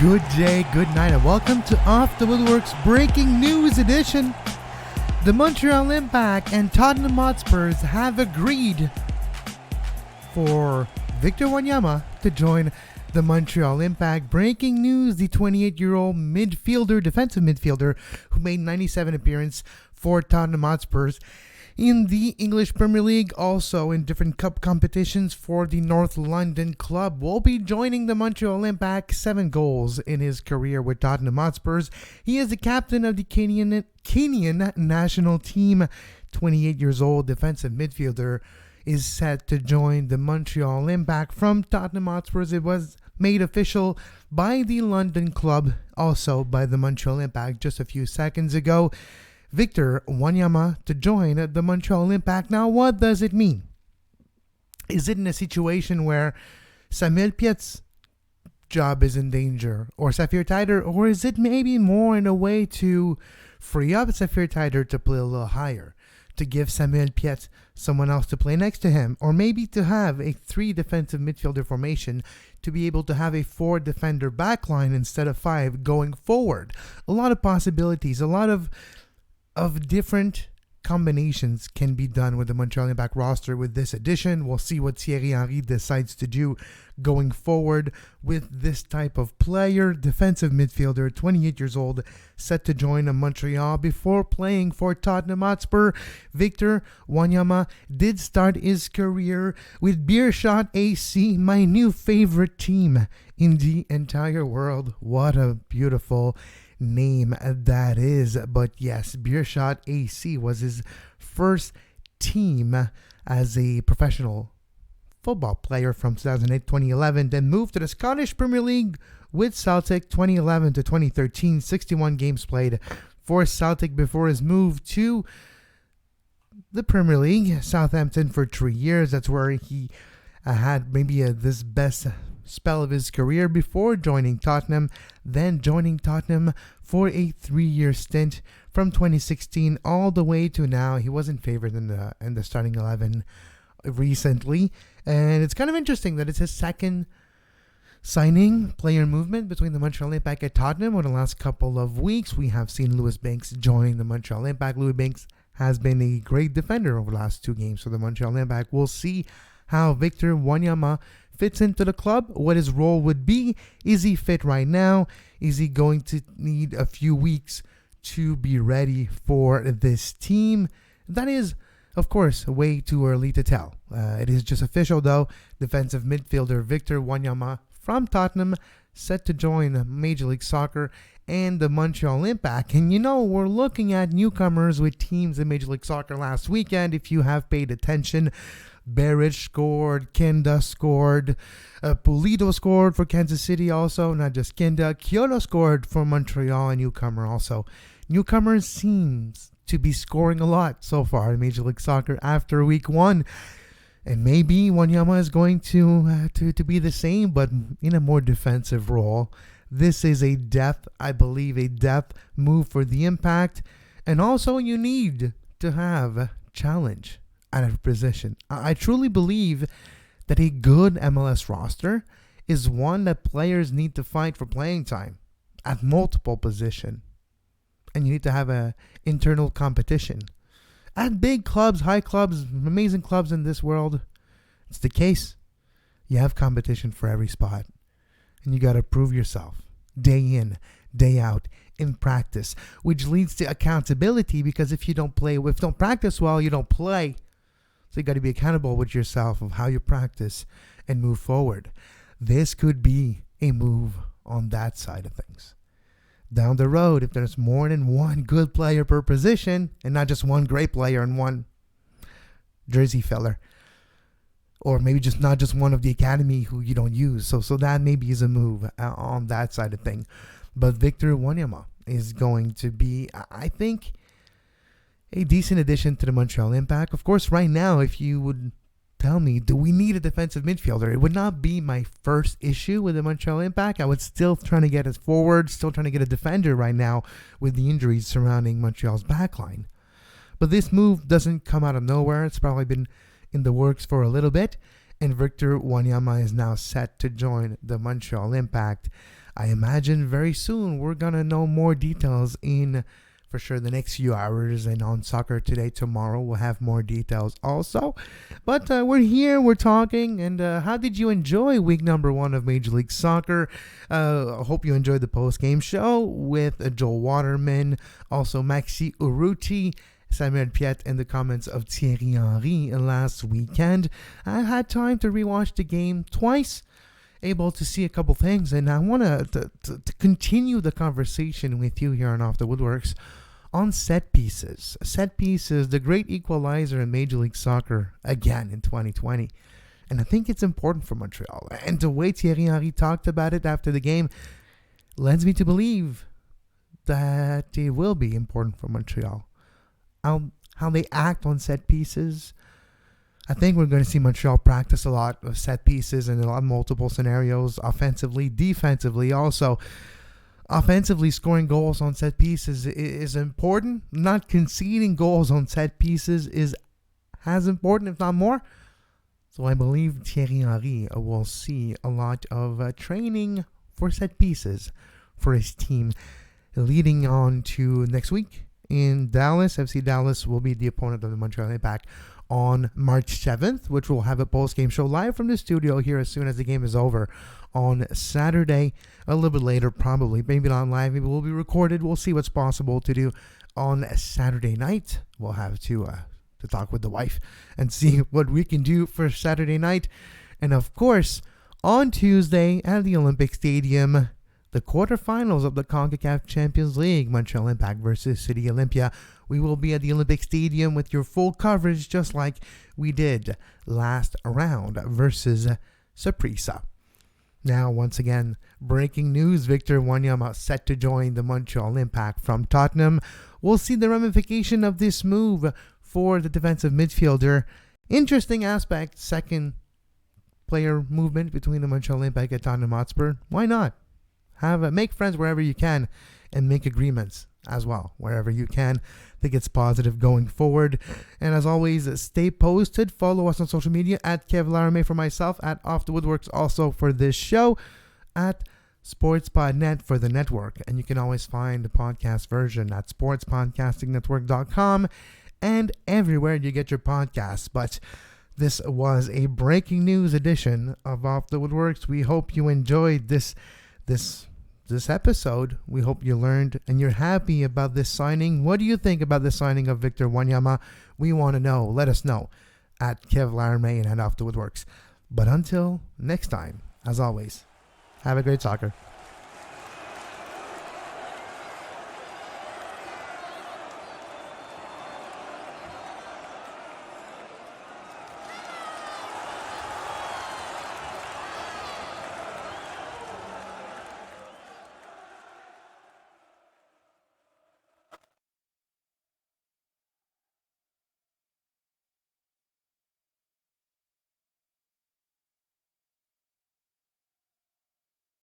Good day, good night, and welcome to Off the Woodworkx breaking news edition. The Montreal Impact and Tottenham Hotspur have agreed for Victor Wanyama to join the Montreal Impact. Breaking news, the 28-year-old defensive midfielder who made 97 appearances for Tottenham Hotspur in the English Premier League, also in different cup competitions for the North London club, will be joining the Montreal Impact. 7 goals in his career with Tottenham Hotspur. He is the captain of the Kenyan national team. 28 years old defensive midfielder is set to join the Montreal Impact from Tottenham Hotspur. It was made official by the London club, also by the Montreal Impact just a few seconds ago. Victor Wanyama to join the Montreal Impact. Now, what does it mean? Is it in a situation where Samuel Piet's job is in danger, or Safir Taider, or is it maybe more in a way to free up Safir Taider to play a little higher, to give Samuel Piet someone else to play next to him, or maybe to have a 3 defensive midfielder formation to be able to have a 4 defender backline instead of 5 going forward? A lot of possibilities, a lot of different combinations can be done with the Montreal Impact roster with this addition. We'll see what Thierry Henry decides to do going forward with this type of player. Defensive midfielder, 28 years old, set to join Montreal before playing for Tottenham Hotspur. Victor Wanyama did start his career with Beerschot AC, my new favorite team in the entire world. What a beautiful name that is. But yes, Beerschot AC was his first team as a professional football player from 2008-2011, then moved to the Scottish Premier League with Celtic 2011 to 2013, 61 games played for Celtic before his move to the Premier League, Southampton, for 3 years. That's where he had maybe this best spell of his career before joining Tottenham, then joining Tottenham for a 3-year stint from 2016 all the way to now. He wasn't favored in the starting 11 recently, and it's kind of interesting that it's his second signing player movement between the Montreal Impact and Tottenham over the last couple of weeks. We have seen Lewis Banks join the Montreal Impact. Lewis Banks has been a great defender over the last 2 games for the Montreal Impact. We'll see how Victor Wanyama fits into the club, what his role would be. Is he fit right now? Is he going to need a few weeks to be ready for this team? That is, of course, way too early to tell. It is just official, though. Defensive midfielder Victor Wanyama from Tottenham set to join Major League Soccer and the Montreal Impact. And we're looking at newcomers with teams in Major League Soccer last weekend. If you have paid attention, Beric scored, Kenda scored, Pulido scored for Kansas City also, not just Kenda. Kyoto scored for Montreal, a newcomer also. Newcomers seems to be scoring a lot so far in Major League Soccer after week 1. And maybe Wanyama is going to be the same, but in a more defensive role. This is I believe a depth move for the Impact. And also you need to have challenge at a position. I truly believe that a good MLS roster is one that players need to fight for playing time at multiple positions. And you need to have an internal competition. At big clubs, high clubs, amazing clubs in this world, it's the case. You have competition for every spot. And you got to prove yourself day in, day out in practice, which leads to accountability, because if you don't practice well, you don't play. So you got to be accountable with yourself of how you practice and move forward. This could be a move on that side of things. Down the road, if there's more than one good player per position, and not just one great player and one jersey filler, or maybe not just one of the academy who you don't use. So that maybe is a move on that side of thing. But Victor Wanyama is going to be, I think, a decent addition to the Montreal Impact. Of course, right now, if you would tell me, do we need a defensive midfielder? It would not be my first issue with the Montreal Impact. I would still trying to get us forward, still trying to get a defender right now with the injuries surrounding Montreal's backline. But this move doesn't come out of nowhere. It's probably been in the works for a little bit. And Victor Wanyama is now set to join the Montreal Impact. I imagine very soon we're gonna know more details in, for sure, the next few hours, and on Soccer Today tomorrow we'll have more details also. But we're here, we're talking, and how did you enjoy week number 1 of Major League Soccer? I hope you enjoyed the post-game show with Joel Waterman, also Maxi Urruti, Samuel Piet, and the comments of Thierry Henry last weekend. I had time to rewatch the game twice, able to see a couple things, and I want to continue the conversation with you here on Off the Woodworkx on set pieces. Set pieces, the great equalizer in Major League Soccer again in 2020. And I think it's important for Montreal. And the way Thierry Henry talked about it after the game leads me to believe that it will be important for Montreal. How they act on set pieces. I think we're going to see Montreal practice a lot of set pieces and a lot of multiple scenarios, offensively, defensively. Also, offensively, scoring goals on set pieces is important. Not conceding goals on set pieces is as important, if not more. So I believe Thierry Henry will see a lot of training for set pieces for his team leading on to next week in Dallas. FC Dallas will be the opponent of the Montreal Impact on March 7th, which will have a post-game show live from the studio here as soon as the game is over on Saturday, a little bit later probably, maybe not live, maybe we'll be recorded. We'll see what's possible to do on Saturday night. We'll have to talk with the wife and see what we can do for Saturday night. And of course, on Tuesday at the Olympic Stadium, the quarterfinals of the CONCACAF Champions League, Montreal Impact versus City Olympia. We will be at the Olympic Stadium with your full coverage, just like we did last round versus Saprissa. Now, once again, breaking news: Victor Wanyama set to join the Montreal Impact from Tottenham. We'll see the ramification of this move for the defensive midfielder. Interesting aspect, second player movement between the Montreal Impact and Tottenham Hotspur. Why not? Make friends wherever you can and make agreements as well wherever you can. I think it's positive going forward. And as always, stay posted. Follow us on social media at Kev Laramie for myself, at Off the Woodworkx also for this show, at SportsPodNet for the network. And you can always find the podcast version at sportspodcastingnetwork.com and everywhere you get your podcasts. But this was a breaking news edition of Off the Woodworkx. We hope you enjoyed this episode. We hope you learned and you're happy about this signing. What do you think about the signing of Victor Wanyama? We want to know. Let us know at Kev Laramie and Off the Woodworkx. But until next time, as always, have a great soccer.